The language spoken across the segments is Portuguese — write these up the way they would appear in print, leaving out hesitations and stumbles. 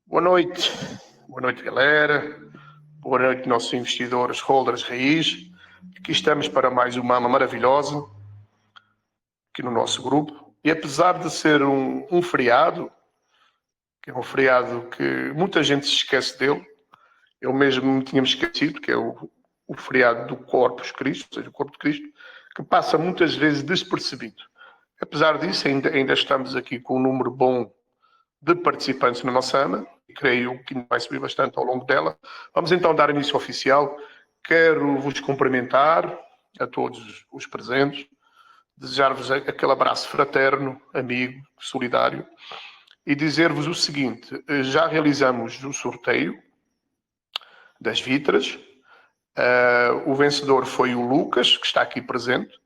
Boa noite galera, boa noite nossos investidores, holders raiz. Aqui estamos para mais uma AMA maravilhosa, aqui no nosso grupo. E apesar de ser um feriado, que é um feriado que muita gente se esquece dele, eu mesmo me tinha esquecido, que é o feriado do Corpus Christi, ou seja, o Corpo de Cristo, que passa muitas vezes despercebido. Apesar disso, ainda estamos aqui com um número bom de participantes na nossa AMA, e creio que vai subir bastante ao longo dela. Vamos então dar início oficial. Quero vos cumprimentar a todos os presentes, desejar-vos aquele abraço fraterno, amigo, solidário, e dizer-vos o seguinte: já realizamos o sorteio das vitras. O vencedor foi o Lucas, que está aqui presente.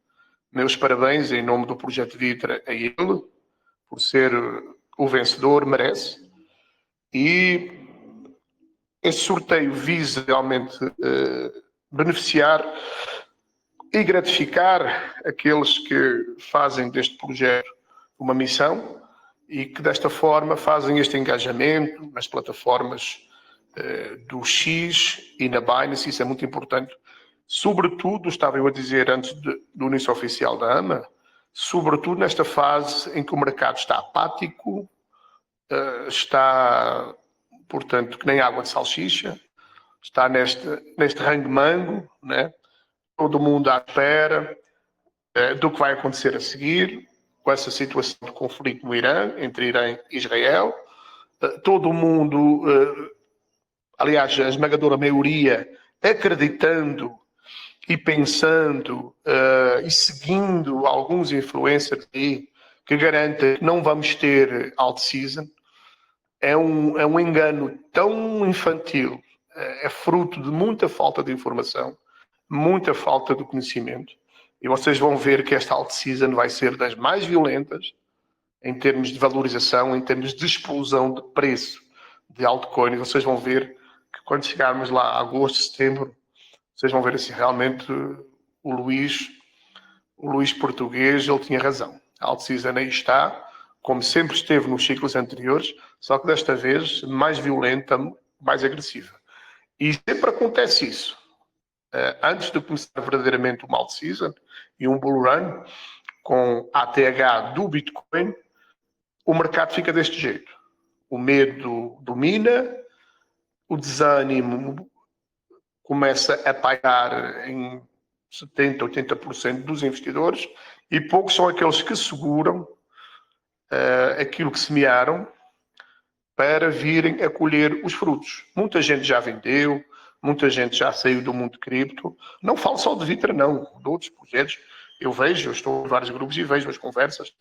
Meus parabéns em nome do Projeto Vitra a ele, por ser o vencedor, merece. E esse sorteio visa realmente beneficiar e gratificar aqueles que fazem deste projeto uma missão e que desta forma fazem este engajamento nas plataformas do X e na Binance. Isso é muito importante. Sobretudo, estava eu a dizer antes do início oficial da AMA, sobretudo nesta fase em que o mercado está apático, está, portanto, que nem água de salsicha, está neste rango-mango, né? Todo mundo à espera do que vai acontecer a seguir, com essa situação de conflito no Irã, entre Irã e Israel. Todo mundo, aliás, a esmagadora maioria, acreditando e pensando e seguindo alguns influencers que garantem que não vamos ter alt season. É um engano tão infantil, é fruto de muita falta de informação, muita falta de conhecimento. E vocês vão ver que esta alt season vai ser das mais violentas em termos de valorização, em termos de explosão de preço de altcoins. Vocês vão ver que quando chegarmos lá a agosto, setembro, vocês vão ver assim, realmente o Luís português, ele tinha razão. A alt season aí está, como sempre esteve nos ciclos anteriores, só que desta vez mais violenta, mais agressiva. E sempre acontece isso. Antes de começar verdadeiramente uma alt season e um bull run, com ATH do Bitcoin, o mercado fica deste jeito. O medo domina, o desânimo começa a pagar em 70%, 80% dos investidores, e poucos são aqueles que seguram aquilo que semearam para virem a colher os frutos. Muita gente já vendeu, muita gente já saiu do mundo de cripto. Não falo só de Vitra, não. De outros projetos, eu estou em vários grupos e vejo as conversas.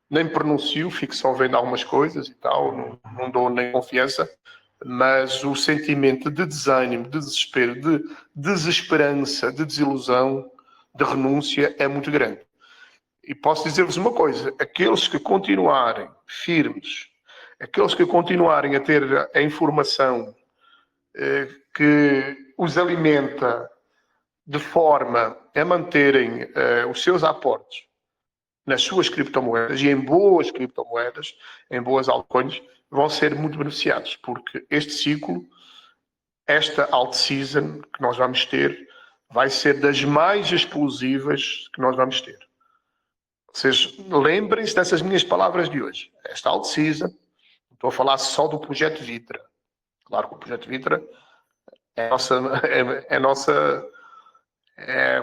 Nem me pronuncio, fico só vendo algumas coisas e tal, não dou nem confiança, mas o sentimento de desânimo, de desespero, de desesperança, de desilusão, de renúncia é muito grande. E posso dizer-vos uma coisa: aqueles que continuarem firmes, aqueles que continuarem a ter a informação que os alimenta de forma a manterem os seus aportes nas suas criptomoedas e em boas criptomoedas, em boas altcoins, vão ser muito beneficiados, porque este ciclo, esta alt season que nós vamos ter, vai ser das mais explosivas que nós vamos ter. Vocês lembrem-se dessas minhas palavras de hoje. Esta alt season, estou a falar só do Projeto Vitra. Claro que o Projeto Vitra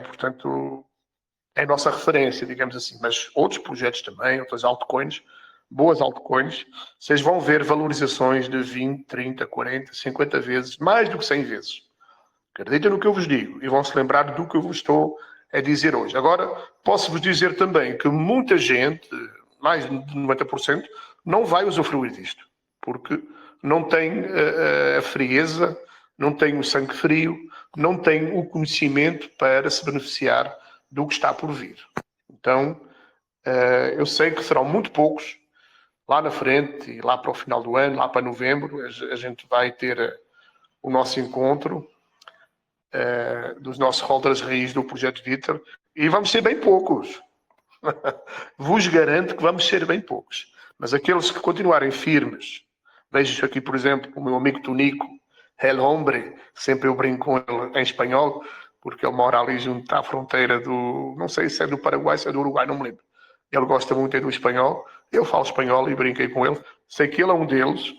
portanto, é a nossa referência, digamos assim, mas outros projetos também, outras altcoins, boas altcoins, vocês vão ver valorizações de 20, 30, 40, 50 vezes, mais do que 100 vezes. Acreditem no que eu vos digo e vão se lembrar do que eu vos estou a dizer hoje. Agora, posso-vos dizer também que muita gente, mais de 90%, não vai usufruir disto, porque não tem a frieza, não tem o sangue frio, não tem o conhecimento para se beneficiar do que está por vir. Então, eu sei que serão muito poucos lá na frente e lá para o final do ano, lá para novembro, a gente vai ter o nosso encontro dos nossos holders raiz do Projeto Vitra e vamos ser bem poucos. Vos garanto que vamos ser bem poucos. Mas aqueles que continuarem firmes Vejo aqui, por exemplo, o meu amigo Tonico, El Hombre, sempre eu brinco com ele em espanhol, porque ele mora ali junto à fronteira do, não sei se é do Paraguai, se é do Uruguai, não me lembro. Ele gosta muito do espanhol, eu falo espanhol e brinquei com ele. Sei que ele é um deles,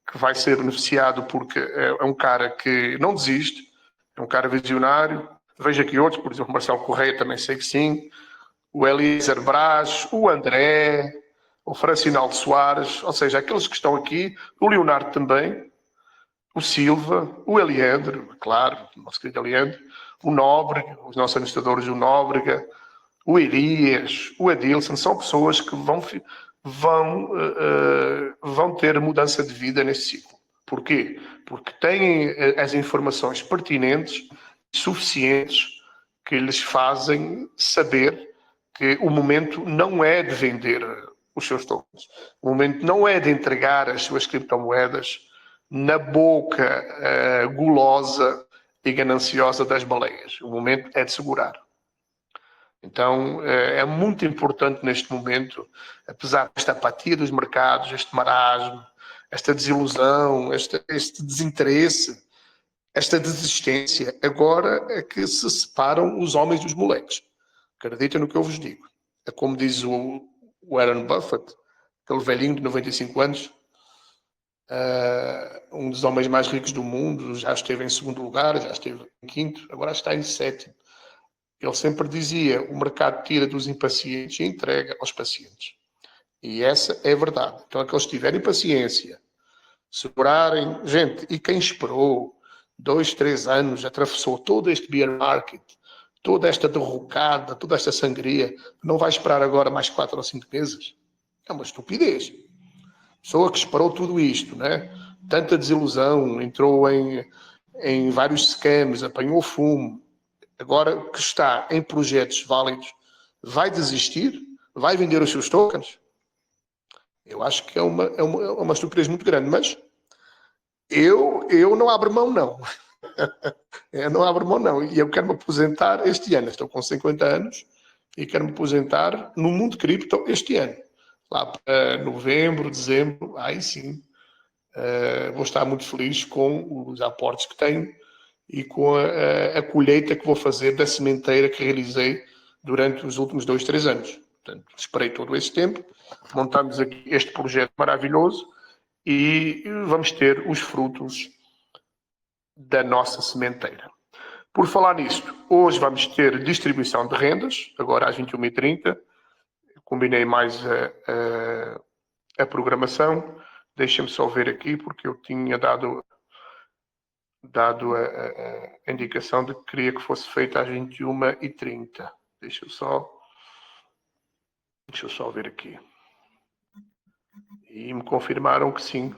que vai ser beneficiado porque é um cara que não desiste, é um cara visionário. Vejo aqui outros, por exemplo, o Marcelo Correia, também sei que sim, o Eliezer Braz, o André, o Francinaldo Soares, ou seja, aqueles que estão aqui, o Leonardo também, o Silva, o Eliandre, claro, o nosso querido Eliandre, o Nóbrega, os nossos administradores, o Nóbrega, o Elias, o Adilson, são pessoas que vão ter mudança de vida nesse ciclo. Porquê? Porque têm as informações pertinentes e suficientes que lhes fazem saber que o momento não é de vender os seus tokens. O momento não é de entregar as suas criptomoedas na boca gulosa e gananciosa das baleias. O momento é de segurar. Então, é muito importante neste momento, apesar desta apatia dos mercados, este marasmo, esta desilusão, este desinteresse, esta desistência, agora é que se separam os homens dos moleques. Acreditem no que eu vos digo. É como diz o Warren Buffett, aquele velhinho de 95 anos, um dos homens mais ricos do mundo, já esteve em segundo lugar, já esteve em quinto, agora está em sétimo. Ele sempre dizia, o mercado tira dos impacientes e entrega aos pacientes. E essa é a verdade. Então, aqueles que tiverem paciência, segurarem, gente, e quem esperou 2, 3 anos, atravessou todo este bear market, toda esta derrocada, toda esta sangria, não vai esperar agora mais 4 ou 5 meses? É uma estupidez. Pessoa que esperou tudo isto, né? Tanta desilusão, entrou em vários scams, apanhou fumo, agora que está em projetos válidos, vai desistir? Vai vender os seus tokens? Eu acho que é uma estupidez muito grande, mas eu não abro mão, não. Eu não abro mão, não. E eu quero me aposentar este ano. Estou com 50 anos e quero me aposentar no mundo cripto este ano. Lá para novembro, dezembro, aí sim. Vou estar muito feliz com os aportes que tenho e com a colheita que vou fazer da sementeira que realizei durante os últimos 2, 3 anos. Portanto, esperei todo esse tempo, montamos aqui este projeto maravilhoso e vamos ter os frutos da nossa sementeira. Por falar nisto, hoje vamos ter distribuição de rendas, agora às 21h30. Combinei mais a programação. Deixem-me só ver aqui, porque eu tinha dado a indicação de que queria que fosse feita às 21h30. Deixa eu só ver aqui. E me confirmaram que sim,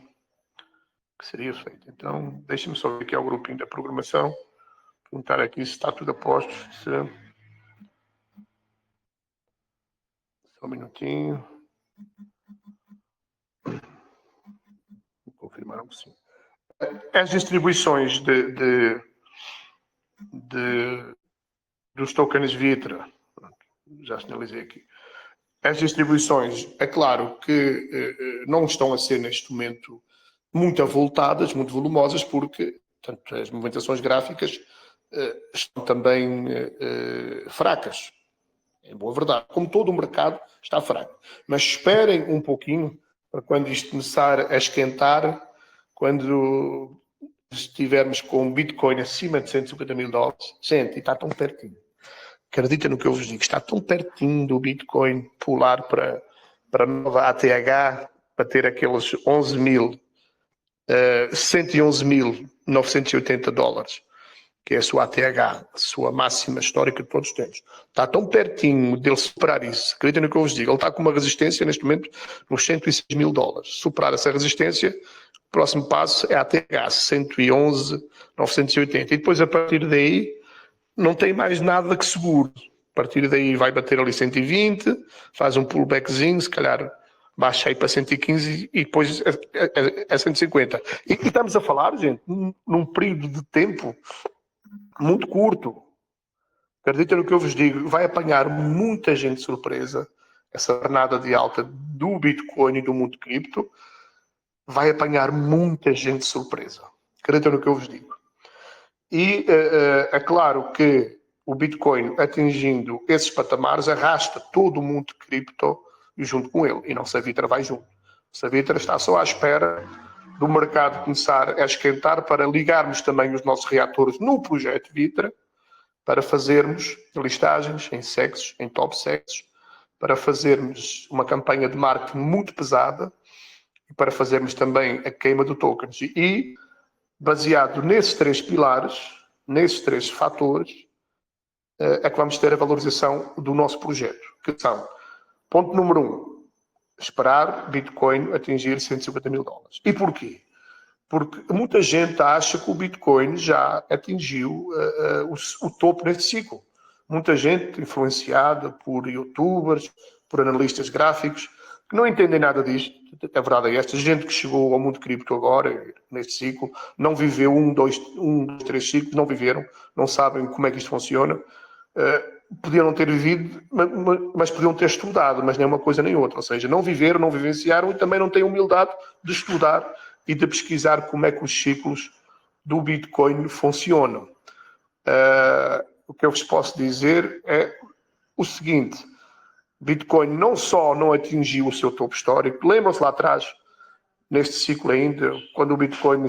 que seria feito. Então, deixem-me só ver aqui ao grupinho da programação. Perguntar aqui se está tudo a posto. Só um minutinho. Me confirmaram que sim. As distribuições dos tokens Vitra, já sinalizei aqui. As distribuições, é claro que não estão a ser neste momento muito avultadas, muito volumosas, porque tanto as movimentações gráficas estão também fracas. É boa verdade. Como todo o mercado está fraco. Mas esperem um pouquinho para quando isto começar a esquentar, quando estivermos com o Bitcoin acima de $150.000, gente, e está tão pertinho. Acredita no que eu vos digo, está tão pertinho do Bitcoin pular para a nova ATH, para ter aqueles 111.980 dólares, que é a sua ATH, a sua máxima histórica que todos temos. Está tão pertinho dele superar isso. Acreditem no que eu vos digo, ele está com uma resistência neste momento nos 106.000 dólares. Superar essa resistência, o próximo passo é a ATH, 111.980. E depois, a partir daí, não tem mais nada que seguro. A partir daí vai bater ali 120, faz um pullbackzinho, se calhar baixa aí para 115 e depois a 150. E estamos a falar, gente, num período de tempo muito curto. Acreditem no que eu vos digo, vai apanhar muita gente de surpresa essa jornada de alta do Bitcoin e do mundo cripto, vai apanhar muita gente de surpresa. Acreditem no que eu vos digo. E é claro que o Bitcoin, atingindo esses patamares, arrasta todo o mundo de cripto junto com ele. E não se a Vitra vai junto. Se a Vitra está só à espera do mercado começar a esquentar para ligarmos também os nossos reatores no projeto Vitra, para fazermos listagens em sexos, em top sexos, para fazermos uma campanha de marketing muito pesada e para fazermos também a queima de tokens. E, baseado nesses 3 pilares, nesses 3 fatores, é que vamos ter a valorização do nosso projeto, que são, ponto número 1, esperar Bitcoin atingir 150 mil dólares. E porquê? Porque muita gente acha que o Bitcoin já atingiu o topo neste ciclo. Muita gente influenciada por youtubers, por analistas gráficos, que não entendem nada disto. A verdade é esta. Gente que chegou ao mundo cripto agora, neste ciclo, não viveu 1, 2, 3 ciclos, não viveram, não sabem como é que isto funciona. Podiam não ter vivido, mas podiam ter estudado, mas nem uma coisa nem outra. Ou seja, não viveram, não vivenciaram e também não têm humildade de estudar e de pesquisar como é que os ciclos do Bitcoin funcionam. O que eu vos posso dizer é o seguinte: Bitcoin não só não atingiu o seu topo histórico, lembram-se lá atrás, neste ciclo ainda, quando o Bitcoin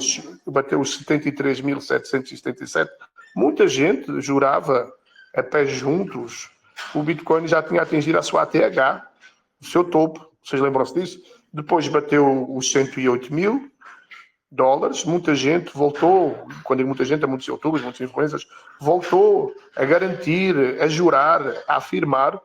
bateu os 73.777, muita gente jurava a pés juntos o Bitcoin já tinha atingido a sua ATH, o seu topo, vocês lembram-se disso? Depois bateu os 108 mil dólares, muita gente voltou, quando digo muita gente, há muitos youtubers, muitos influencers, voltou a garantir, a jurar, a afirmar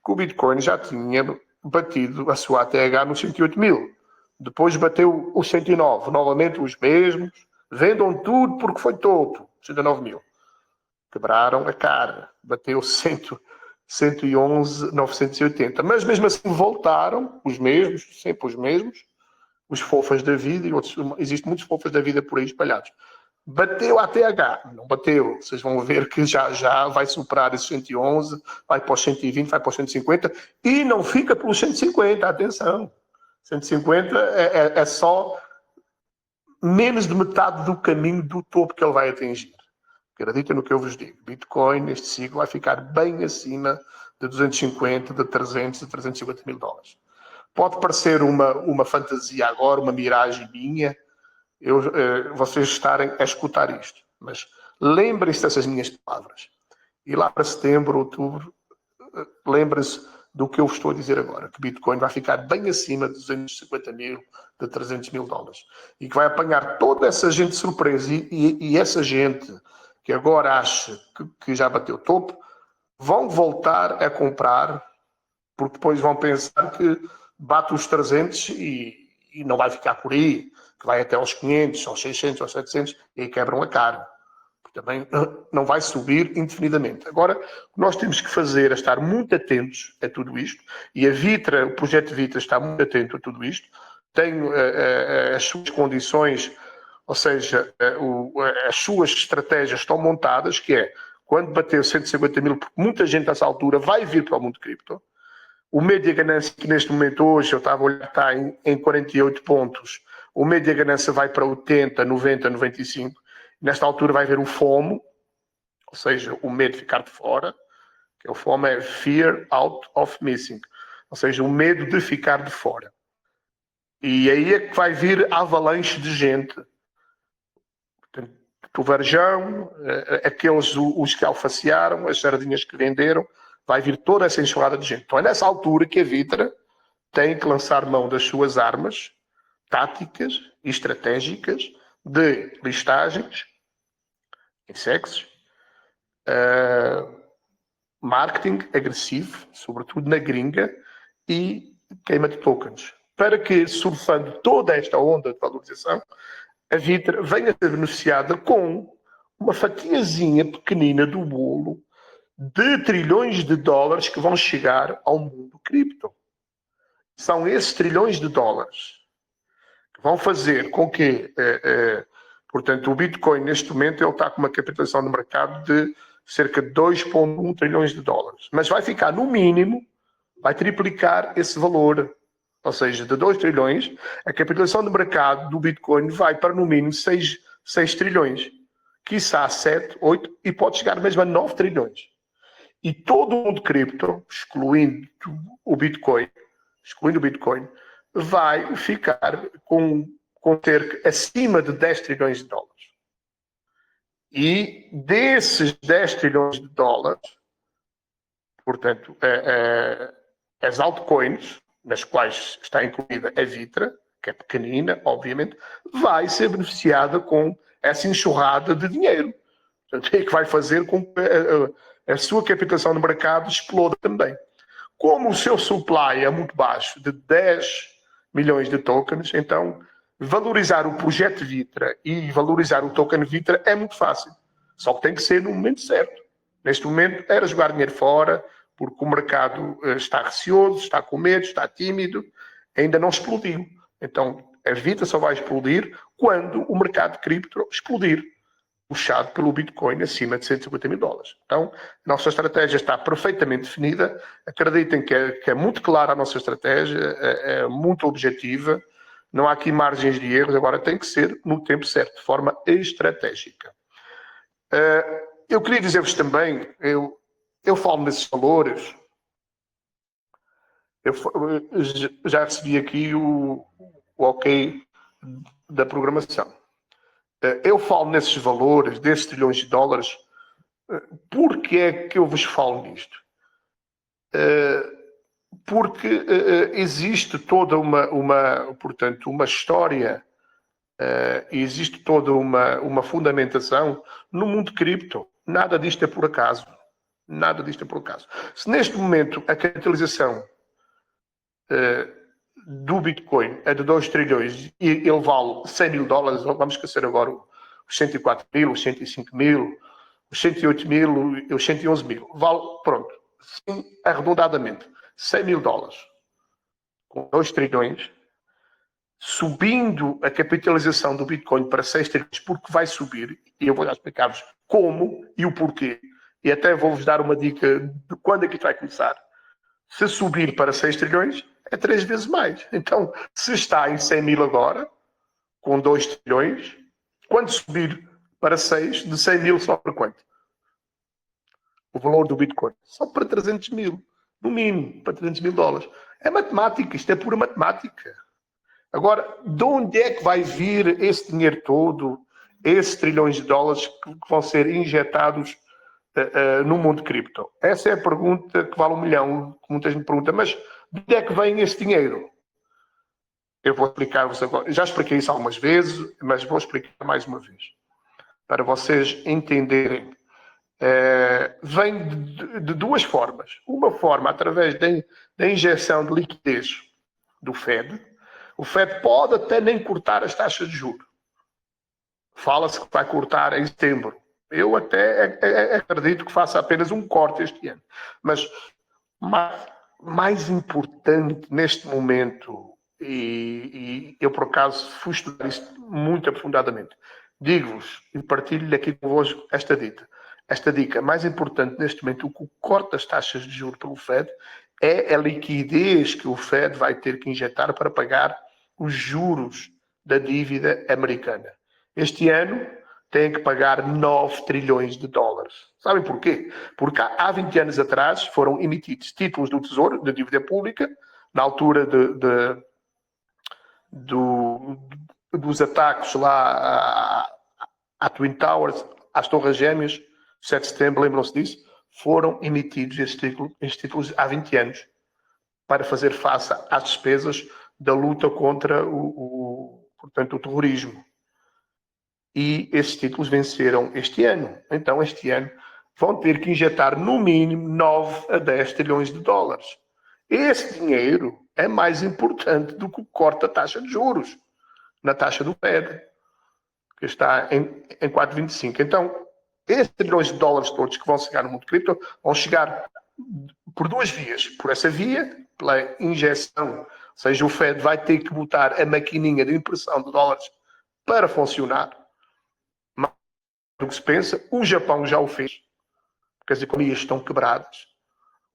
que o Bitcoin já tinha batido a sua ATH nos 108 mil. Depois bateu os 109, novamente os mesmos, vendam tudo porque foi topo, 109 mil. Quebraram a cara, bateu 111.980, mas mesmo assim voltaram os mesmos, sempre os mesmos, os fofas da vida, e outros, existem muitos fofas da vida por aí espalhados. Bateu a ATH, não bateu, vocês vão ver que já vai superar esses 111, vai para os 120, vai para os 150, e não fica pelos 150, atenção, 150 é só menos de metade do caminho do topo que ele vai atingir. Acreditem no que eu vos digo. Bitcoin, neste ciclo, vai ficar bem acima de 250, de 300, de 350 mil dólares. Pode parecer uma fantasia agora, uma miragem minha, vocês estarem a escutar isto. Mas lembrem-se dessas minhas palavras. E lá para setembro, outubro, lembrem-se do que eu estou a dizer agora, que Bitcoin vai ficar bem acima de 250 mil, de 300 mil dólares. E que vai apanhar toda essa gente de surpresa. E essa gente que agora acha que já bateu o topo, vão voltar a comprar, porque depois vão pensar que bate os 300 e não vai ficar por aí, que vai até aos 500, aos 600, aos 700, e aí quebram a cara. Porque também não vai subir indefinidamente. Agora, o que nós temos que fazer é estar muito atentos a tudo isto, e a Vitra, o projeto Vitra está muito atento a tudo isto, tem as suas condições, ou seja, as suas estratégias estão montadas, que é, quando bater 150 mil, porque muita gente nessa altura vai vir para o mundo cripto, o médio de ganância que neste momento hoje, eu estava a olhar, está em 48 pontos, o médio de ganância vai para 80, 90, 95, nesta altura vai haver o FOMO, ou seja, o medo de ficar de fora, que o FOMO é Fear Out of Missing, ou seja, o medo de ficar de fora. E aí é que vai vir a avalanche de gente. O varjão, aqueles os que alfaciaram, as sardinhas que venderam, vai vir toda essa enxurrada de gente. Então é nessa altura que a Vitra tem que lançar mão das suas armas táticas e estratégicas de listagens em sexos, marketing agressivo, sobretudo na gringa, e queima de tokens. Para que, surfando toda esta onda de valorização, a Vitra venha a ser beneficiada com uma fatiazinha pequenina do bolo de trilhões de dólares que vão chegar ao mundo cripto. São esses trilhões de dólares que vão fazer com que, portanto, o Bitcoin neste momento ele está com uma capitalização no mercado de cerca de 2,1 trilhões de dólares. Mas vai ficar no mínimo vai triplicar esse valor. Ou seja, de 2 trilhões, a capitalização de mercado do Bitcoin vai para no mínimo 6 trilhões. Quiçá 7, 8 e pode chegar mesmo a 9 trilhões. E todo o mundo cripto, excluindo o Bitcoin, vai ficar com cerca acima de 10 trilhões de dólares. E desses 10 trilhões de dólares, portanto, as altcoins, nas quais está incluída a Vitra, que é pequenina, obviamente, vai ser beneficiada com essa enxurrada de dinheiro. Portanto, é que vai fazer com que a sua capitalização no mercado exploda também. Como o seu supply é muito baixo, de 10 milhões de tokens, então valorizar o projeto Vitra e valorizar o token Vitra é muito fácil. Só que tem que ser no momento certo. Neste momento era jogar dinheiro fora, porque o mercado está receoso, está com medo, está tímido, ainda não explodiu. Então a Vitra só vai explodir quando o mercado de cripto explodir, puxado pelo Bitcoin acima de 150 mil dólares. Então, a nossa estratégia está perfeitamente definida. Acreditem que é muito clara a nossa estratégia, é muito objetiva. Não há aqui margens de erros. Agora tem que ser no tempo certo, de forma estratégica. Eu queria dizer-vos também, eu falo nesses valores, eu já recebi aqui o ok da programação. Eu falo nesses valores, desses trilhões de dólares. Porquê é que eu vos falo nisto? Porque existe toda portanto, uma história, existe toda uma fundamentação no mundo cripto. Nada disto é por acaso. Nada disto é por acaso. Se neste momento a capitalização do Bitcoin é de 2 trilhões e ele vale 100 mil dólares, vamos esquecer agora os 104 mil, os 105 mil, os 108 mil, os 111 mil. Vale, pronto, sim, arredondadamente, 100 mil dólares. Com 2 trilhões, subindo a capitalização do Bitcoin para 6 trilhões, porque vai subir, e eu vou explicar-vos como e o porquê, e até vou-vos dar uma dica de quando é que isto vai começar. Se subir para 6 trilhões, é 3 vezes mais. Então, se está em 100 mil agora, com 2 trilhões, quando subir para 6, de 100 mil só para quanto? O valor do Bitcoin? Só para 300 mil. No mínimo, para 300 mil dólares. É matemática, isto é pura matemática. Agora, de onde é que vai vir esse dinheiro todo, esses trilhões de dólares que vão ser injetados no mundo cripto? Essa é a pergunta que vale 1 milhão, que muita gente pergunta, mas de onde é que vem esse dinheiro? Eu vou explicar-vos agora. Já expliquei isso algumas vezes, mas vou explicar mais uma vez, para vocês entenderem. Vem de duas formas. Uma forma, através da injeção de liquidez do Fed. O Fed pode até nem cortar as taxas de juros. Fala-se que vai cortar em setembro. Eu até acredito que faça apenas um corte este ano. Mas mais importante neste momento, e eu por acaso fui estudar isto muito aprofundadamente, digo-vos e partilho aqui convosco esta dica mais importante neste momento, o que corta as taxas de juros pelo Fed é a liquidez que o Fed vai ter que injetar para pagar os juros da dívida americana. Este ano tem que pagar 9 trilhões de dólares. Sabem porquê? Porque há 20 anos atrás foram emitidos títulos do Tesouro, de dívida pública, na altura dos ataques lá à Twin Towers, às Torres Gêmeas, 7 de setembro, lembram-se disso? Foram emitidos estes títulos há 20 anos para fazer face às despesas da luta contra portanto, o terrorismo. E esses títulos venceram este ano. Então, este ano, vão ter que injetar no mínimo 9 a 10 trilhões de dólares. Esse dinheiro é mais importante do que o corte da taxa de juros na taxa do Fed, que está em 4,25. Então, esses trilhões de dólares todos que vão chegar no mundo cripto vão chegar por duas vias. Por essa via, pela injeção, ou seja, o Fed vai ter que botar a maquininha de impressão de dólares para funcionar. Mais do que se pensa, o Japão já o fez, porque as economias estão quebradas.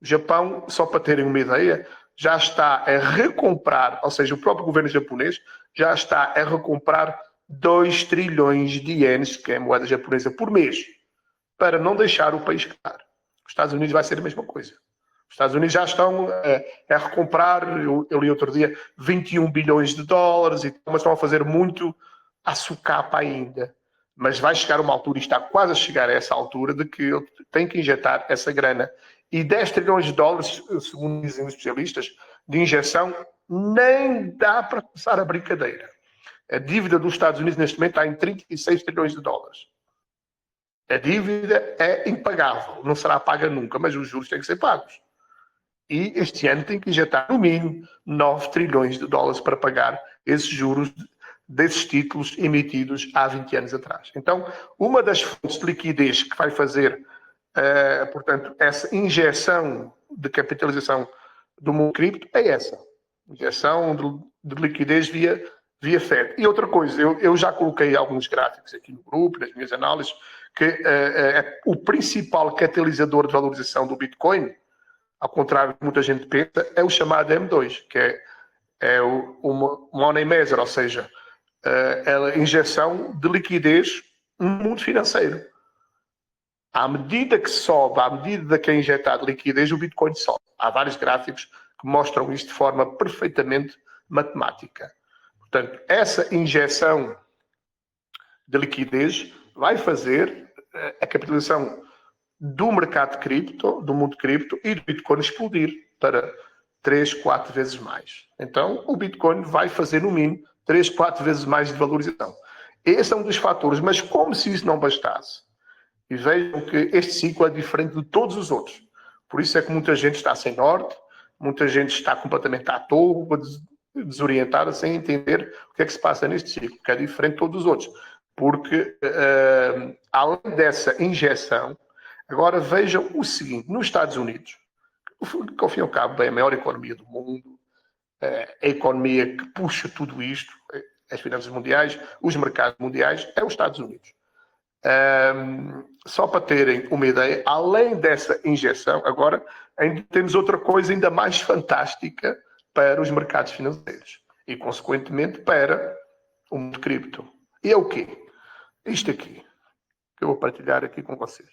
O Japão, só para terem uma ideia, já está a recomprar, ou seja, o próprio governo japonês já está a recomprar 2 trilhões de ienes, que é a moeda japonesa, por mês, para não deixar o país quebrar. Os Estados Unidos vai ser a mesma coisa. Os Estados Unidos já estão a recomprar, eu li outro dia, 21 bilhões de dólares, mas estão a fazer muito à socapa ainda. Mas vai chegar uma altura, e está quase a chegar a essa altura, de que ele tem que injetar essa grana. E 10 trilhões de dólares, segundo dizem os especialistas, de injeção, nem dá para começar a brincadeira. A dívida dos Estados Unidos neste momento está em 36 trilhões de dólares. A dívida é impagável, não será paga nunca, mas os juros têm que ser pagos. E este ano tem que injetar, no mínimo, 9 trilhões de dólares para pagar esses juros desses títulos emitidos há 20 anos atrás. Então, uma das fontes de liquidez que vai fazer, portanto, essa injeção de capitalização do mundo cripto é essa. Injeção de liquidez via Fed. E outra coisa, eu já coloquei alguns gráficos aqui no grupo, nas minhas análises, que o principal catalisador de valorização do Bitcoin, ao contrário do que muita gente pensa, é o chamado M2, que é o money measure, ou seja, a injeção de liquidez no mundo financeiro. À medida que sobe, à medida que é injetado liquidez, o Bitcoin sobe. Há vários gráficos que mostram isto de forma perfeitamente matemática. Portanto, essa injeção de liquidez vai fazer a capitalização do mercado de cripto, do mundo cripto e do Bitcoin explodir para 3, 4 vezes mais. Então, o Bitcoin vai fazer, no mínimo, 3, 4 vezes mais de valorização. Esse é um dos fatores, mas como se isso não bastasse. E vejam que este ciclo é diferente de todos os outros. Por isso é que muita gente está sem norte, muita gente está completamente à toa, desorientada, sem entender o que é que se passa neste ciclo, que é diferente de todos os outros. Porque, além dessa injeção, agora vejam o seguinte, nos Estados Unidos, que ao fim e ao cabo é a maior economia do mundo, a economia que puxa tudo isto, as finanças mundiais, os mercados mundiais, é os Estados Unidos. Só para terem uma ideia, além dessa injeção, agora ainda temos outra coisa ainda mais fantástica para os mercados financeiros e, consequentemente, para o mundo cripto. E é o quê? Isto aqui, que eu vou partilhar aqui com vocês.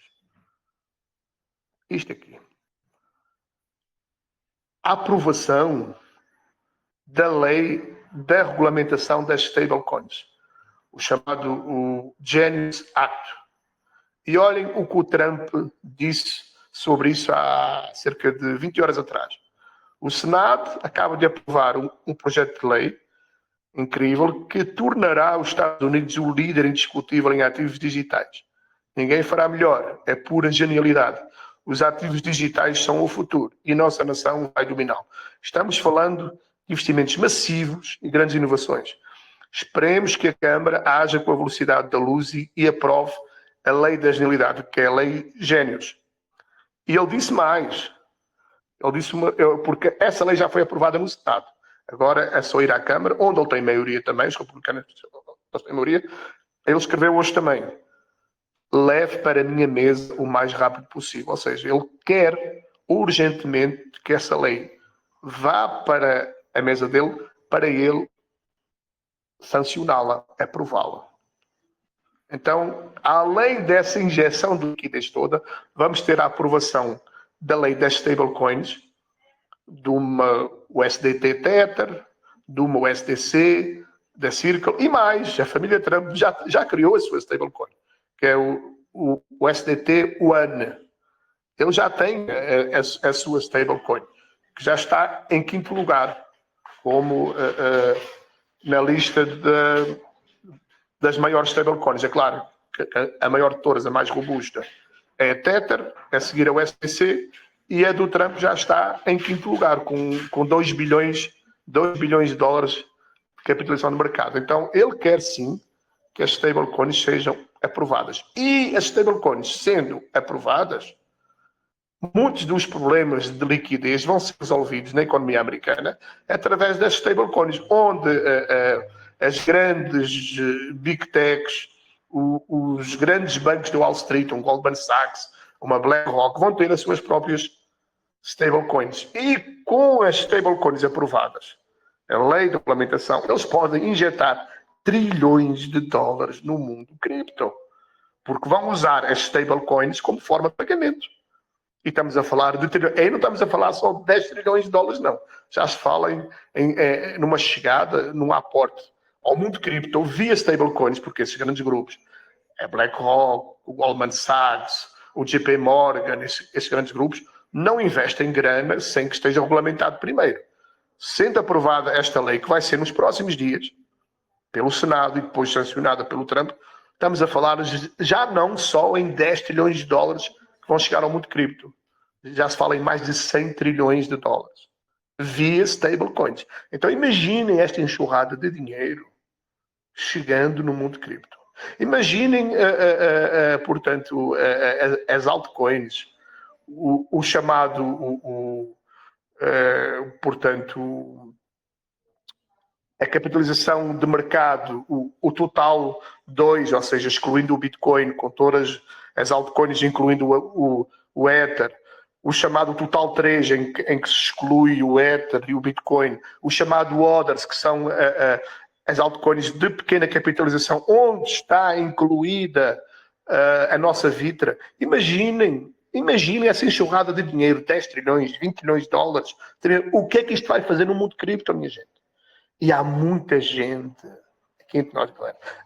Isto aqui. A aprovação da lei da regulamentação das stablecoins, o chamado Genius Act. E olhem o que o Trump disse sobre isso há cerca de 20 horas atrás. O Senado acaba de aprovar um projeto de lei incrível que tornará os Estados Unidos o líder indiscutível em ativos digitais. Ninguém fará melhor, é pura genialidade. Os ativos digitais são o futuro e nossa nação vai dominá-lo. Estamos falando de investimentos massivos e grandes inovações. Esperemos que a Câmara haja com a velocidade da luz e aprove a lei da genialidade, que é a lei Genius. E ele disse mais. Ele disse porque essa lei já foi aprovada no Senado. Agora é só ir à Câmara, onde ele tem maioria também, os republicanos têm maioria. Ele escreveu hoje também: leve para a minha mesa o mais rápido possível. Ou seja, ele quer urgentemente que essa lei vá para a mesa dele, para ele sancioná-la, aprová-la. Então, além dessa injeção de liquidez toda, vamos ter a aprovação da lei das stablecoins, de uma USDT Tether, de uma USDC, da Circle, e mais, a família Trump já criou a sua stablecoin, que é o USDT One. Ele já tem a sua stablecoin, que já está em 5º lugar, como na lista das maiores stablecoins. É claro que a maior de todas, a mais robusta, é a Tether, a seguir a USDC, e a do Trump já está em 5º lugar, com 2 bilhões de dólares de capitalização no mercado. Então, ele quer sim que as stablecoins sejam aprovadas. E as stablecoins sendo aprovadas, muitos dos problemas de liquidez vão ser resolvidos na economia americana através das stablecoins, onde as grandes big techs, os grandes bancos do Wall Street, um Goldman Sachs, uma BlackRock, vão ter as suas próprias stablecoins. E com as stablecoins aprovadas, a lei de regulamentação, eles podem injetar trilhões de dólares no mundo cripto, porque vão usar as stablecoins como forma de pagamento. E estamos a falar de trilhões. Aí não estamos a falar só de 10 trilhões de dólares, não. Já se fala numa chegada, num aporte ao mundo cripto via stablecoins, porque esses grandes grupos, a BlackRock, o Goldman Sachs, o JP Morgan, esses grandes grupos, não investem grana sem que esteja regulamentado primeiro. Sendo aprovada esta lei, que vai ser nos próximos dias, pelo Senado e depois sancionada pelo Trump, estamos a falar já não só em 10 trilhões de dólares que vão chegar ao mundo cripto. Já se fala em mais de 100 trilhões de dólares via stablecoins. Então imaginem esta enxurrada de dinheiro chegando no mundo cripto. Imaginem, portanto, as altcoins, o chamado, portanto, a capitalização de mercado, o total 2, ou seja, excluindo o Bitcoin, com todas as altcoins, incluindo o Ether, o chamado total 3, em que se exclui o Ether e o Bitcoin, o chamado Others, que são as altcoins de pequena capitalização, onde está incluída a nossa Vitra. Imaginem essa enxurrada de dinheiro, 10 trilhões, 20 trilhões de dólares. O que é que isto vai fazer no mundo cripto, minha gente? E há muita gente, aqui entre nós,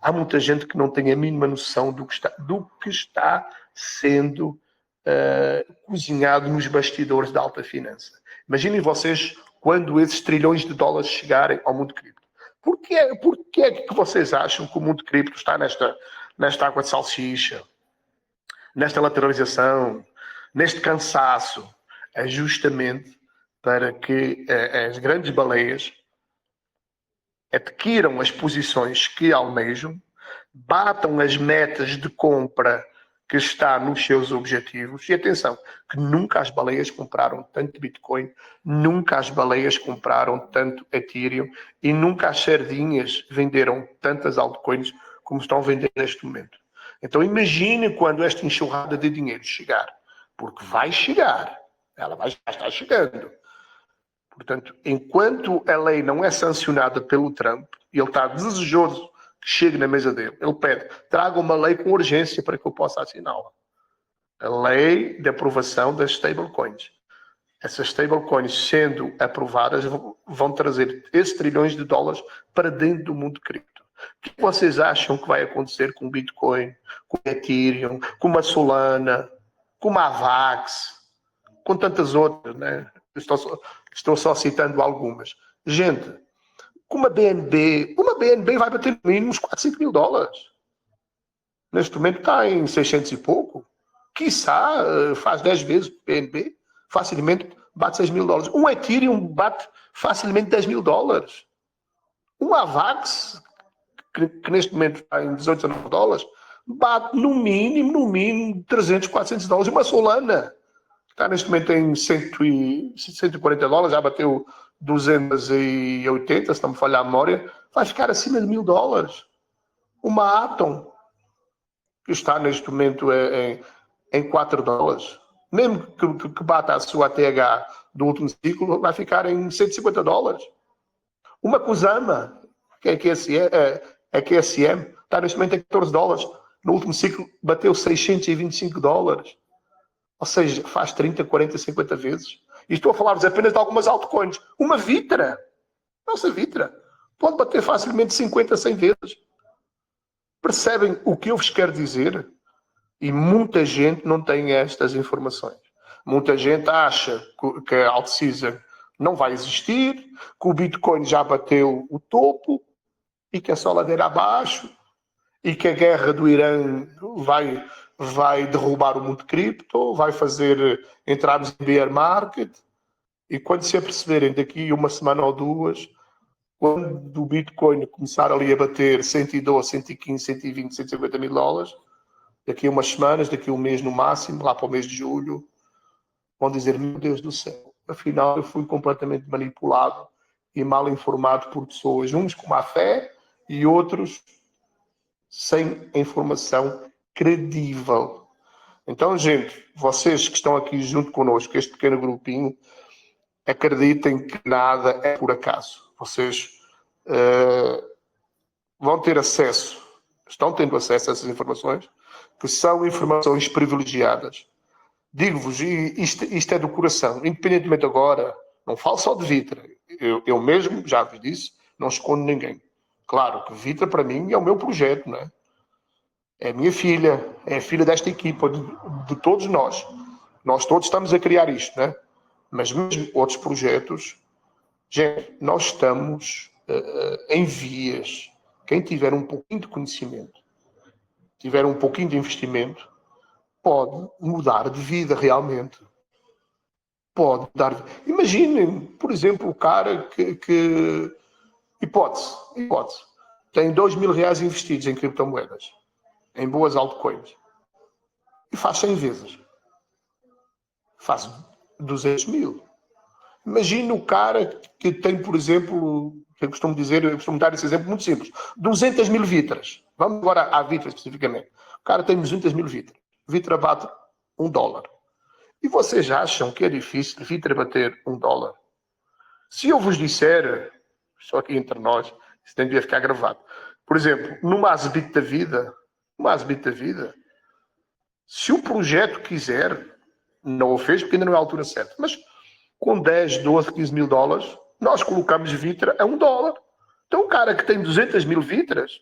há muita gente que não tem a mínima noção do que está sendo cozinhado nos bastidores da alta finança. Imaginem vocês quando esses trilhões de dólares chegarem ao mundo cripto. Por que é que vocês acham que o mundo cripto está nesta água de salsicha, nesta lateralização, neste cansaço? É justamente para que as grandes baleias adquiram as posições que almejam, batam as metas de compra que está nos seus objetivos. E atenção, que nunca as baleias compraram tanto Bitcoin, nunca as baleias compraram tanto Ethereum e nunca as sardinhas venderam tantas altcoins como estão a vender neste momento. Então imagine quando esta enxurrada de dinheiro chegar, porque vai chegar, ela vai estar chegando. Portanto, enquanto a lei não é sancionada pelo Trump, e ele está desejoso que chegue na mesa dele, ele pede, traga uma lei com urgência para que eu possa assiná-la. A lei de aprovação das stablecoins. Essas stablecoins, sendo aprovadas, vão trazer esses trilhões de dólares para dentro do mundo cripto. O que vocês acham que vai acontecer com o Bitcoin, com o Ethereum, com a Solana, com a Avax, com tantas outras, né? Estou só citando algumas. Gente, com uma BNB vai bater no mínimo uns 4, 5 mil dólares. Neste momento está em 600 e pouco. Quiçá faz 10 vezes o BNB, facilmente bate 6 mil dólares. Um Ethereum bate facilmente 10 mil dólares. Um Avax, que neste momento está em 18, 19 dólares, bate no mínimo 300, 400 dólares. Uma Solana, está neste momento em 140 dólares, já bateu 280, se não me falhar a memória, vai ficar acima de 1000 dólares. Uma Atom, que está neste momento em 4 dólares, mesmo que bata a sua ATH do último ciclo, vai ficar em 150 dólares. Uma Kusama, que é a QSM, está neste momento em 14 dólares. No último ciclo bateu 625 dólares. Ou seja, faz 30, 40, 50 vezes. E estou a falar-vos apenas de algumas altcoins. Uma Vitra, nossa Vitra, pode bater facilmente 50, 100 vezes. Percebem o que eu vos quero dizer? E muita gente não tem estas informações. Muita gente acha que a alt-season não vai existir, que o Bitcoin já bateu o topo e que é só ladeira abaixo e que a guerra do Irã vai derrubar o mundo cripto, vai fazer entrarmos em bear market. E quando se aperceberem daqui uma semana ou duas, quando o Bitcoin começar ali a bater 112, 115, 120, 150 mil dólares, daqui a umas semanas, daqui a um mês no máximo, lá para o mês de julho, vão dizer, meu Deus do céu, afinal eu fui completamente manipulado e mal informado por pessoas, uns com má fé e outros sem informação credível. Então, gente, vocês que estão aqui junto connosco, este pequeno grupinho, acreditem que nada é por acaso. Vocês vão ter acesso, estão tendo acesso a essas informações, que são informações privilegiadas. Digo-vos, isto é do coração, independentemente agora, não falo só de Vitra. Eu mesmo, já vos disse, não escondo ninguém. Claro que Vitra, para mim, é o meu projeto, não é? É a minha filha, é a filha desta equipa, de todos nós. Nós todos estamos a criar isto, não é? Mas mesmo outros projetos, gente, nós estamos em vias. Quem tiver um pouquinho de conhecimento, tiver um pouquinho de investimento, pode mudar de vida realmente. Pode mudar. Imaginem, por exemplo, o cara que hipótese, tem 2.000 reais investidos em criptomoedas, em boas altcoins, e faz 100 vezes. Faz 200 mil. Imagina o cara que tem, por exemplo, eu costumo dar esse exemplo muito simples, 200 mil vitras. Vamos agora à Vitra especificamente. O cara tem 200 mil vitras. Vitra bate $1. E vocês acham que é difícil Vitra bater $1? Se eu vos disser, só aqui entre nós, isso tem de ficar gravado. Por exemplo, numa Asbit da vida, se o projeto quiser, não o fez porque ainda não é a altura certa, mas com 10, 12, 15 mil dólares, nós colocamos Vitra a $1. Então o cara que tem 200 mil Vitras,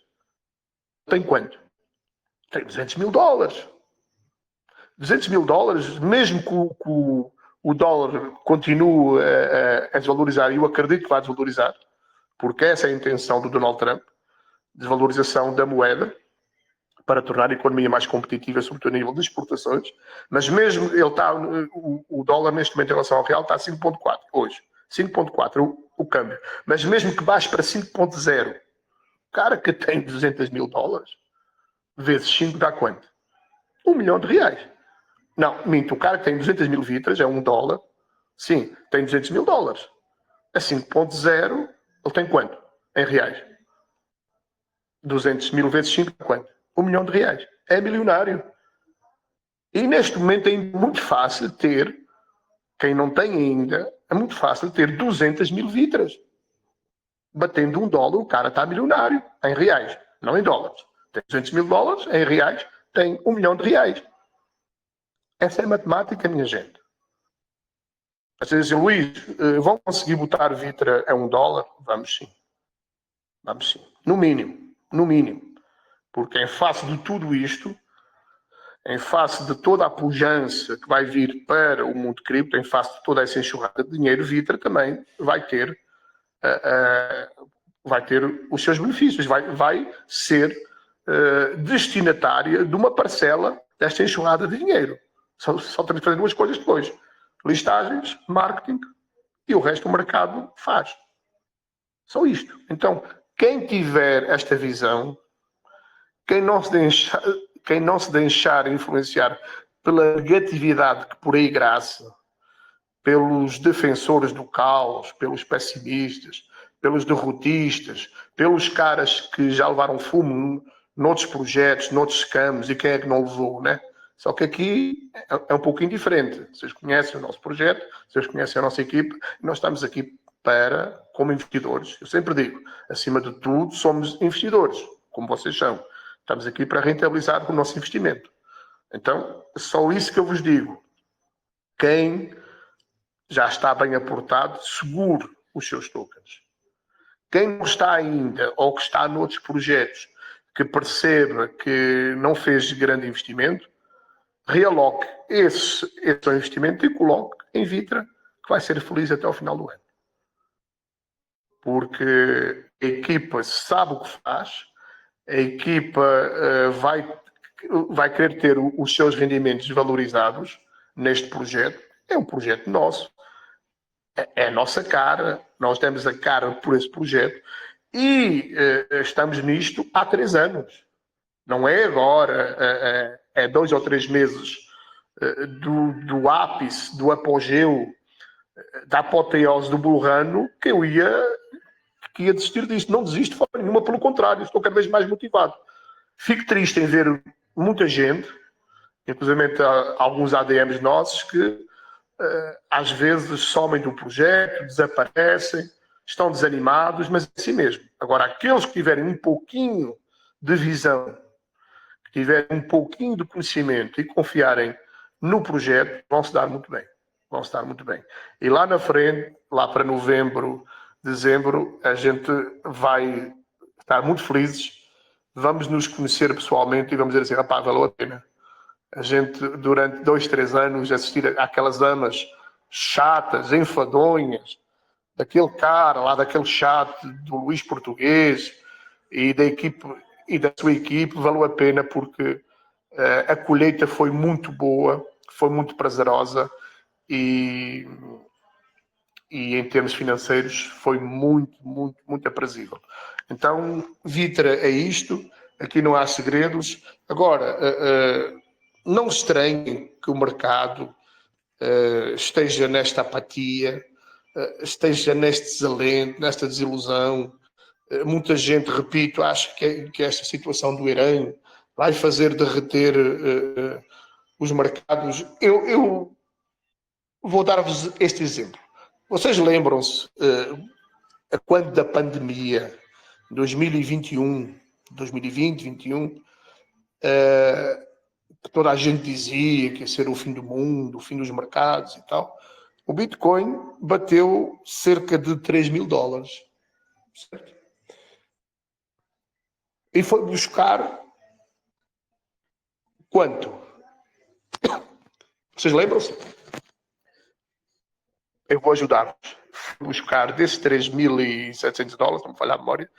tem quanto? Tem 200 mil dólares. 200 mil dólares, mesmo que o dólar continue a desvalorizar, e eu acredito que vai desvalorizar, porque essa é a intenção do Donald Trump, desvalorização da moeda, para tornar a economia mais competitiva, sobretudo a nível de exportações, mas mesmo ele está, o dólar neste momento em relação ao real está a 5.4 hoje, 5.4 o câmbio, mas mesmo que baixe para 5.0, o cara que tem 200 mil dólares, vezes 5 dá quanto? $1 milhão. Não, minto, o cara que tem 200 mil vitras, é $1, sim, tem 200 mil dólares, a 5.0 ele tem quanto? Em reais? 200 mil vezes 5 dá quanto? $1 milhão. É milionário. E neste momento é muito fácil ter, quem não tem ainda, é muito fácil ter 200 mil vitras. Batendo $1, o cara está milionário. Em reais, não em dólares. Tem 200 mil dólares, em reais, tem $1 milhão. Essa é a matemática, minha gente. Vocês dizem, Luís, vão conseguir botar Vitra a $1? Vamos sim. Vamos sim. No mínimo. No mínimo. Porque em face de tudo isto, em face de toda a pujança que vai vir para o mundo cripto, em face de toda essa enxurrada de dinheiro, Vitra também vai ter os seus benefícios, vai ser destinatária de uma parcela desta enxurrada de dinheiro. Só temos que fazer duas coisas depois. Listagens, marketing e o resto o mercado faz. Só isto. Então, quem tiver esta visão, quem não se deixar influenciar pela negatividade que por aí graça, pelos defensores do caos, pelos pessimistas, pelos derrotistas, pelos caras que já levaram fumo noutros projetos, noutros scams, e quem é que não levou, né? Só que aqui é um pouquinho diferente. Vocês conhecem o nosso projeto, vocês conhecem a nossa equipe, e nós estamos aqui como investidores. Eu sempre digo, acima de tudo, somos investidores, como vocês são. Estamos aqui para rentabilizar o nosso investimento. Então, só isso que eu vos digo. Quem já está bem aportado, segure os seus tokens. Quem não está ainda, ou que está noutros projetos, que perceba que não fez grande investimento, realoque esse investimento e coloque em Vitra, que vai ser feliz até ao final do ano. Porque a equipa sabe o que faz, a equipa vai querer ter os seus rendimentos valorizados neste projeto. É um projeto nosso. É a nossa cara. Nós demos a cara por esse projeto e estamos nisto há 3 anos. Não é agora, é 2 ou 3 meses do ápice, do apogeu, da apoteose do Bullrun que eu ia desistir disto. Não desisto de forma nenhuma, pelo contrário, estou cada vez mais motivado. Fico triste em ver muita gente inclusive há alguns ADMs nossos que às vezes somem do projeto, desaparecem, estão desanimados, mas é assim mesmo. Agora, aqueles que tiverem um pouquinho de visão, que tiverem um pouquinho de conhecimento e confiarem no projeto, vão se dar muito bem. Vão se dar muito bem. E lá na frente, lá para novembro, dezembro, a gente vai estar muito felizes, vamos nos conhecer pessoalmente e vamos dizer assim, rapaz, valeu a pena. A gente, durante 2, 3 anos, assistir àquelas amas chatas, enfadonhas, daquele cara lá, daquele chat do Luís Português e da equipe e da sua equipe, valeu a pena porque a colheita foi muito boa, foi muito prazerosa e em termos financeiros foi muito, muito, muito aprazível. Então, Vitra, é isto, aqui não há segredos. Agora, não estranhem que o mercado esteja nesta apatia, esteja neste desalento, nesta desilusão. Muita gente, repito, acha que esta situação do Irã vai fazer derreter os mercados. Eu vou dar-vos este exemplo. Vocês lembram-se, quando da pandemia, 2021, 2020, 2021, que toda a gente dizia que ia ser o fim do mundo, o fim dos mercados e tal, o Bitcoin bateu cerca de $3.000. Certo? E foi buscar quanto? Vocês lembram-se? Eu vou ajudar-vos. Foi buscar desses $3.700, não me falha a memória,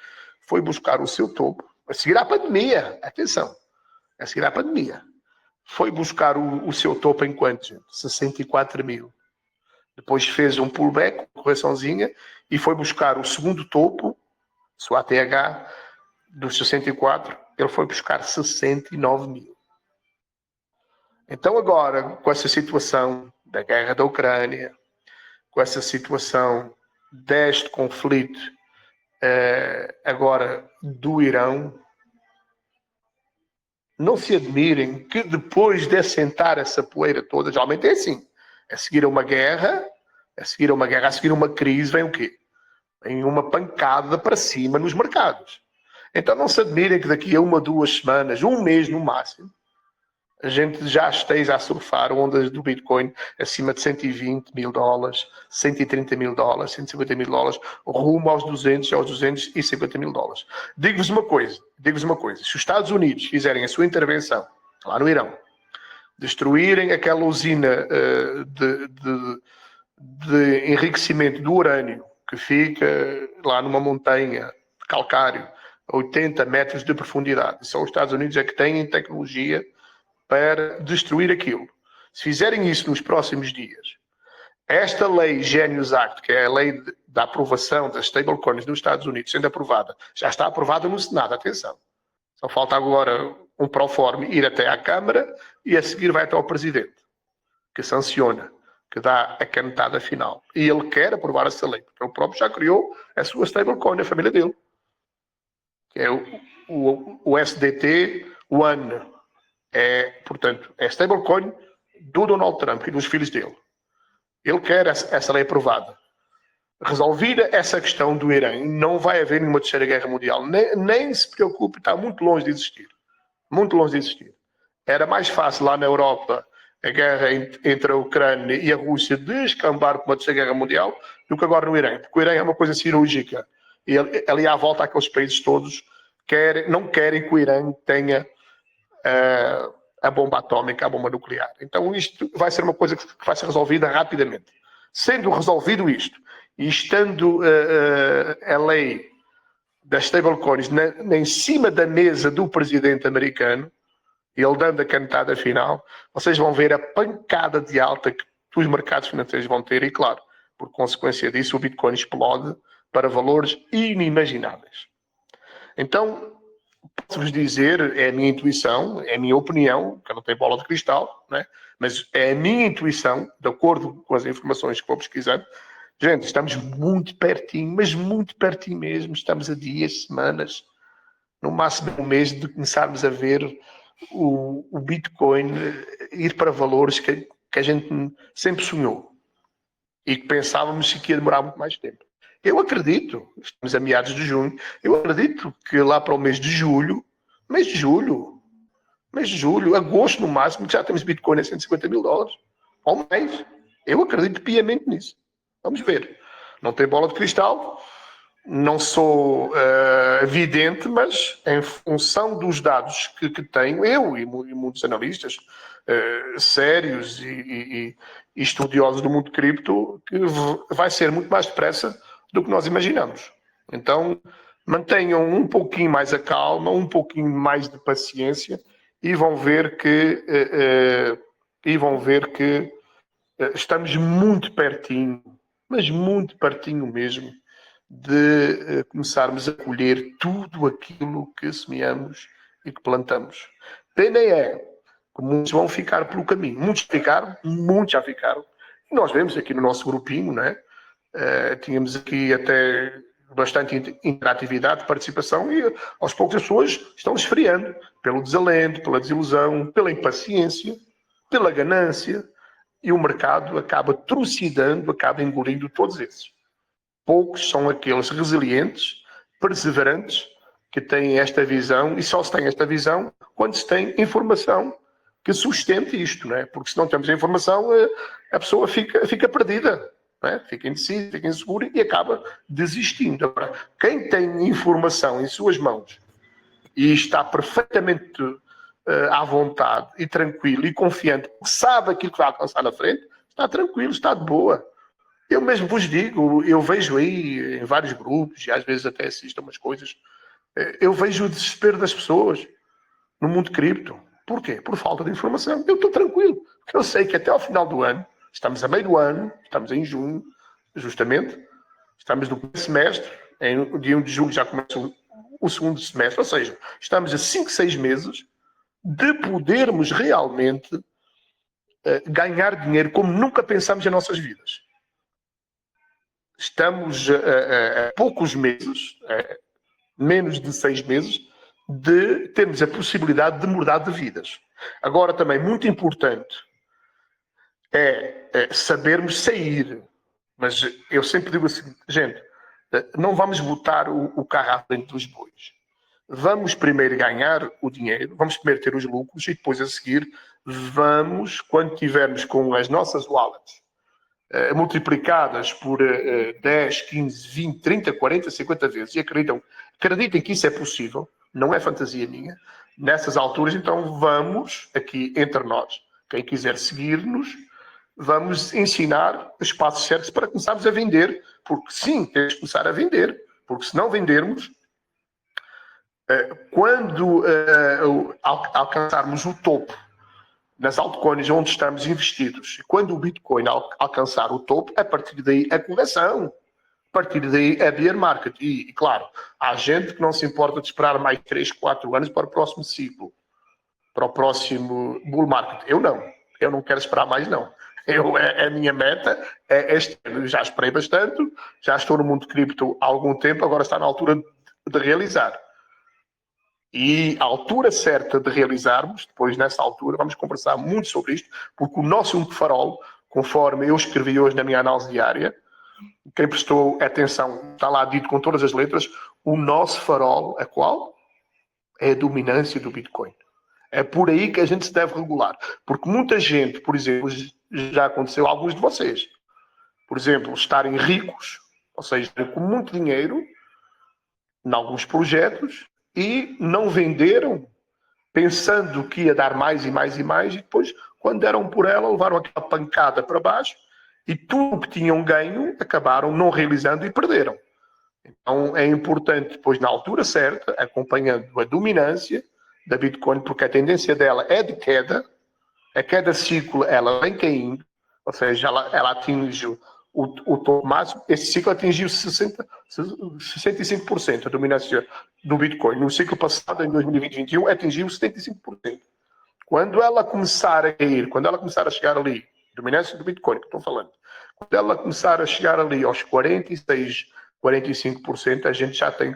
foi buscar o seu topo, a seguir à pandemia, atenção, a seguir à pandemia. Foi buscar o seu topo em quanto, gente? 64 mil. Depois fez um pullback, uma correçãozinha, e foi buscar o segundo topo, sua ATH, dos 64, ele foi buscar 69 mil. Então agora, com essa situação da guerra da Ucrânia, com essa situação deste conflito agora do Irão, não se admirem que depois de assentar essa poeira toda, geralmente é assim, a seguir a uma guerra, a seguir a uma crise, vem o quê? Vem uma pancada para cima nos mercados. Então não se admirem que daqui a 1, 2 semanas, um mês no máximo, a gente já esteja a surfar ondas do Bitcoin acima de $120 mil, $130 mil, $150 mil, rumo aos 200, aos $250 mil. Digo-vos uma coisa, se os Estados Unidos fizerem a sua intervenção lá no Irão, destruírem aquela usina de enriquecimento do urânio que fica lá numa montanha de calcário a 80 metros de profundidade, só os Estados Unidos é que têm tecnologia para destruir aquilo. Se fizerem isso nos próximos dias, esta lei Genius Act, que é a lei da aprovação das stablecoins nos Estados Unidos, sendo aprovada, já está aprovada no Senado, atenção. Só falta agora um proforme ir até à Câmara e a seguir vai até ao Presidente, que sanciona, que dá a canetada final. E ele quer aprovar essa lei, porque ele próprio já criou a sua stablecoin, a família dele, que é o SDT One. Portanto, é stablecoin do Donald Trump e dos filhos dele. Ele quer essa lei aprovada. Resolvida essa questão do Irã, não vai haver nenhuma terceira guerra mundial. Nem se preocupe, está muito longe de existir. Muito longe de existir. Era mais fácil lá na Europa a guerra entre a Ucrânia e a Rússia descambar para uma terceira guerra mundial do que agora no Irã. Porque o Irã é uma coisa cirúrgica. E ali à volta aqueles países todos não querem que o Irã tenha a bomba atómica, a bomba nuclear. Então isto vai ser uma coisa que vai ser resolvida rapidamente. Sendo resolvido isto, e estando a lei das stablecoins em cima da mesa do presidente americano, ele dando a canetada final, vocês vão ver a pancada de alta que os mercados financeiros vão ter e, claro, por consequência disso, o Bitcoin explode para valores inimagináveis. Então, posso-vos dizer, é a minha intuição, é a minha opinião, que eu não tenho bola de cristal, né? Mas é a minha intuição, de acordo com as informações que vou pesquisando. Gente, estamos muito pertinho, mas muito pertinho mesmo. Estamos a dias, semanas, no máximo um mês de começarmos a ver o Bitcoin ir para valores que a gente sempre sonhou e que pensávamos que ia demorar muito mais tempo. Eu acredito, estamos a meados de junho, eu acredito que lá para o mês de julho, agosto no máximo, já temos Bitcoin a $150.000 ou mais. Eu acredito piamente nisso. Vamos ver. Não tenho bola de cristal, não sou vidente, mas em função dos dados que tenho, eu e muitos analistas sérios e estudiosos do mundo cripto, que vai ser muito mais depressa do que nós imaginamos. Então, mantenham um pouquinho mais a calma, um pouquinho mais de paciência e vão ver que estamos muito pertinho, mas muito pertinho mesmo, de começarmos a colher tudo aquilo que semeamos e que plantamos. Pena é que muitos vão ficar pelo caminho. Muitos já ficaram. E nós vemos aqui no nosso grupinho, não é? Tínhamos aqui até bastante interatividade, participação, e aos poucos as pessoas estão esfriando pelo desalento, pela desilusão, pela impaciência, pela ganância, e o mercado acaba trucidando, acaba engolindo todos esses. Poucos são aqueles resilientes, perseverantes, que têm esta visão, e só se tem esta visão quando se tem informação que sustente isto, não é? Porque se não temos a informação, a pessoa fica perdida, não é? Fica indecisa, fica insegura e acaba desistindo. Agora, quem tem informação em suas mãos e está perfeitamente à vontade e tranquilo e confiante, porque sabe aquilo que vai alcançar na frente, está tranquilo, está de boa. Eu mesmo vos digo, eu vejo aí em vários grupos, e às vezes até assisto a umas coisas, eu vejo o desespero das pessoas no mundo cripto. Por quê? Por falta de informação. Eu estou tranquilo, porque eu sei que até ao final do ano, estamos a meio do ano, estamos em junho, justamente, estamos no primeiro semestre, em dia 1 de julho já começa o segundo semestre, ou seja, estamos a 5, 6 meses de podermos realmente ganhar dinheiro como nunca pensámos em nossas vidas. Estamos a poucos meses, menos de 6 meses, de termos a possibilidade de mudar de vidas. Agora, também, muito importante é sabermos sair. Mas eu sempre digo assim, gente, não vamos botar o carro à frente dos bois. Vamos primeiro ganhar o dinheiro, vamos primeiro ter os lucros e depois a seguir vamos, quando tivermos com as nossas wallets multiplicadas por 10, 15, 20, 30, 40, 50 vezes, e acreditem que isso é possível, não é fantasia minha, nessas alturas, então vamos, aqui entre nós, quem quiser seguir-nos, vamos ensinar os passos certos para começarmos a vender, porque sim, temos que começar a vender, porque se não vendermos, quando alcançarmos o topo nas altcoins onde estamos investidos, e quando o Bitcoin alcançar o topo, a partir daí a correção, a partir daí a bear market. E claro, há gente que não se importa de esperar mais 3, 4 anos para o próximo ciclo, para o próximo bull market. Eu não quero esperar mais não. A minha meta é este ano. Já esperei bastante, já estou no mundo cripto há algum tempo, agora está na altura de realizar. E a altura certa de realizarmos, depois nessa altura, vamos conversar muito sobre isto, porque o nosso único farol, conforme eu escrevi hoje na minha análise diária, quem prestou atenção, está lá dito com todas as letras, o nosso farol, a qual? É a dominância do Bitcoin. É por aí que a gente se deve regular. Porque muita gente, por exemplo, já aconteceu a alguns de vocês, por exemplo, estarem ricos, ou seja, com muito dinheiro, em alguns projetos, e não venderam, pensando que ia dar mais e mais e mais, e depois, quando deram por ela, levaram aquela pancada para baixo, e tudo o que tinham ganho, acabaram não realizando e perderam. Então, é importante, depois, na altura certa, acompanhando a dominância da Bitcoin, porque a tendência dela é de queda, a cada ciclo ela vem caindo, ou seja, ela atinge o topo máximo. Esse ciclo atingiu 65% a dominância do Bitcoin. No ciclo passado, em 2021, atingiu 75%. Quando ela começar a cair, quando ela começar a chegar ali, dominância do Bitcoin, que estou falando, quando ela começar a chegar ali aos 46%, 45%, a gente já tem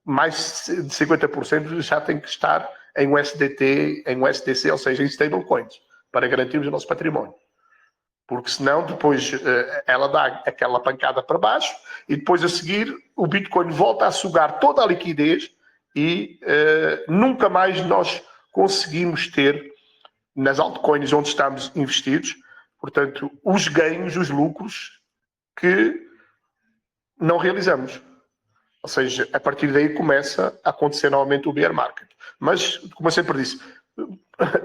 mais de 50% já tem que estar em USDT, em USDC, ou seja, em stablecoins. para garantirmos o nosso património. Porque senão depois ela dá aquela pancada para baixo e depois a seguir o Bitcoin volta a sugar toda a liquidez e nunca mais nós conseguimos ter nas altcoins onde estamos investidos, portanto, os ganhos, os lucros que não realizamos. Ou seja, a partir daí começa a acontecer novamente o bear market. Mas, como eu sempre disse,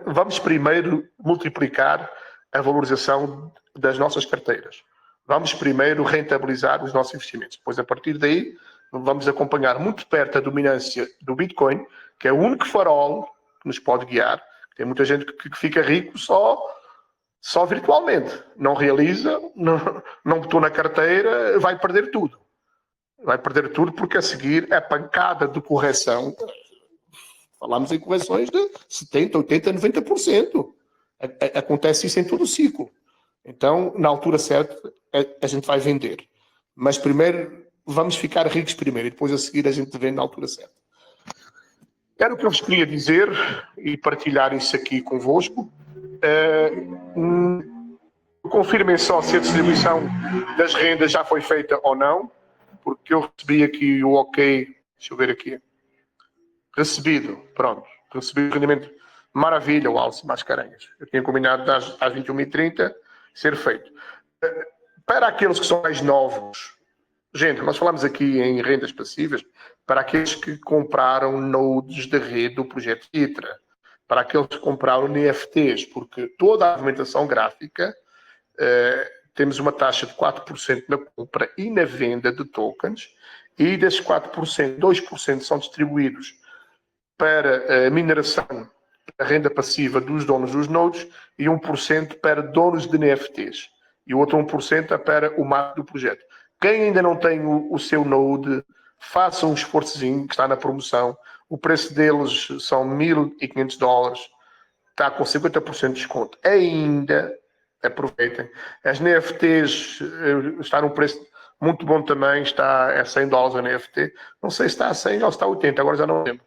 vamos primeiro multiplicar a valorização das nossas carteiras. Vamos primeiro rentabilizar os nossos investimentos. Depois, a partir daí, vamos acompanhar muito perto a dominância do Bitcoin, que é o único farol que nos pode guiar. Tem muita gente que fica rico só virtualmente. Não realiza, não botou na carteira, vai perder tudo. Vai perder tudo porque a seguir a pancada de correção, falamos em correções de 70%, 80%, 90%. Acontece isso em todo o ciclo. Então, na altura certa, a gente vai vender. Mas primeiro, vamos ficar ricos primeiro e depois a seguir a gente vende na altura certa. Era o que eu vos queria dizer e partilhar isso aqui convosco. Confirmem só se a distribuição das rendas já foi feita ou não, porque eu recebi aqui o ok, deixa eu ver aqui, recebido, pronto, recebi o rendimento, maravilha, o Alce Mascarenhas. Eu tinha combinado às 21h30 ser feito. Para aqueles que são mais novos, gente, nós falamos aqui em rendas passivas, para aqueles que compraram nodes de rede do projeto ITRA, para aqueles que compraram NFTs, porque toda a movimentação gráfica temos uma taxa de 4% na compra e na venda de tokens, e desses 4%, 2% são distribuídos para a mineração, a renda passiva dos donos dos nodes, e 1% para donos de NFTs. E o outro 1% é para o marketing do projeto. Quem ainda não tem o seu node, faça um esforçozinho, que está na promoção. O preço deles são $1.500, está com 50% de desconto. Ainda aproveitem. As NFTs está num preço muito bom também, está a $100 a NFT. Não sei se está a 100 ou se está a 80, agora já não lembro.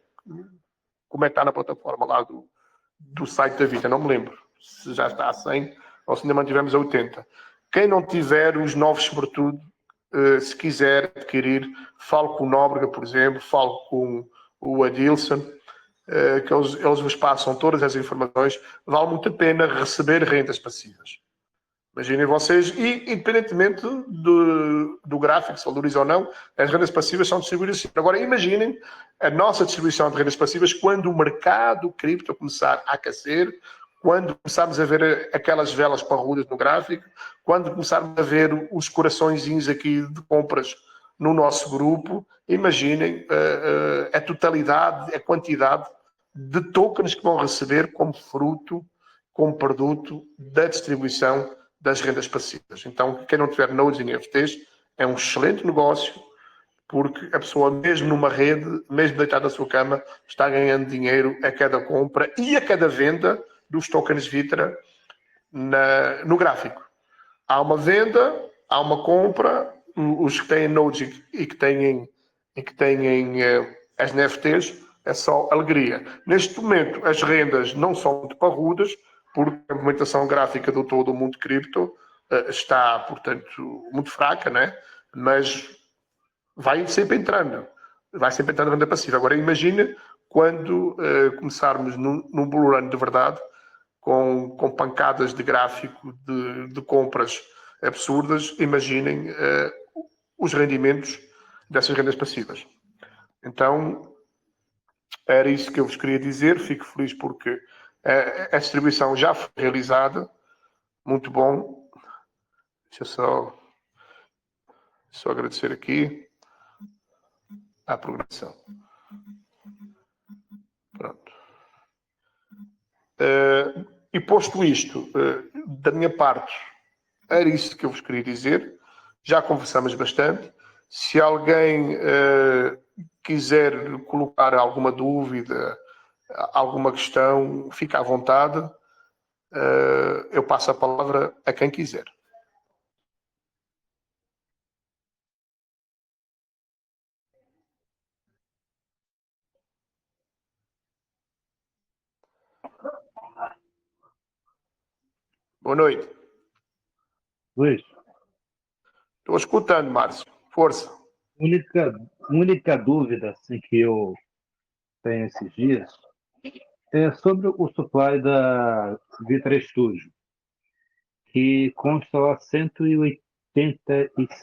Como é que está na plataforma lá do site da Vita, não me lembro se já está a 100 ou se ainda mantivemos a 80. Quem não tiver, os novos sobretudo, se quiser adquirir, fale com o Nóbrega, por exemplo, fale com o Adilson, que eles vos passam todas as informações. Vale muito a pena receber rendas passivas. Imaginem vocês, e independentemente do gráfico, se valoriza ou não, as rendas passivas são distribuídas assim. Agora, imaginem a nossa distribuição de rendas passivas quando o mercado cripto começar a aquecer, quando começarmos a ver aquelas velas parrudas no gráfico, quando começarmos a ver os coraçõezinhos aqui de compras no nosso grupo, imaginem a totalidade, a quantidade de tokens que vão receber como fruto, como produto da distribuição das rendas passivas. Então, quem não tiver nodes e NFTs é um excelente negócio, porque a pessoa, mesmo numa rede, mesmo deitada na sua cama, está ganhando dinheiro a cada compra e a cada venda dos tokens Vitra no gráfico. Há uma venda, há uma compra, os que têm nodes e que têm as NFTs, é só alegria. Neste momento, as rendas não são muito parrudas, porque a movimentação gráfica do todo o mundo cripto está, portanto, muito fraca, né? Mas vai sempre entrando renda passiva. Agora, imagina quando começarmos num bull run de verdade, com pancadas de gráfico de compras absurdas, imaginem os rendimentos dessas rendas passivas. Então, era isso que eu vos queria dizer. Fico feliz porque a distribuição já foi realizada. Muito bom. Deixa eu só agradecer aqui à programação. Pronto. E posto isto, da minha parte, era isso que eu vos queria dizer. Já conversamos bastante. Se alguém quiser colocar alguma dúvida, alguma questão, fica à vontade. Eu passo a palavra a quem quiser. Boa noite. Luís, Estou escutando, Márcio. Força. única, única dúvida assim, que eu tenho esses dias é sobre o supply da V3 Studio, que consta lá 185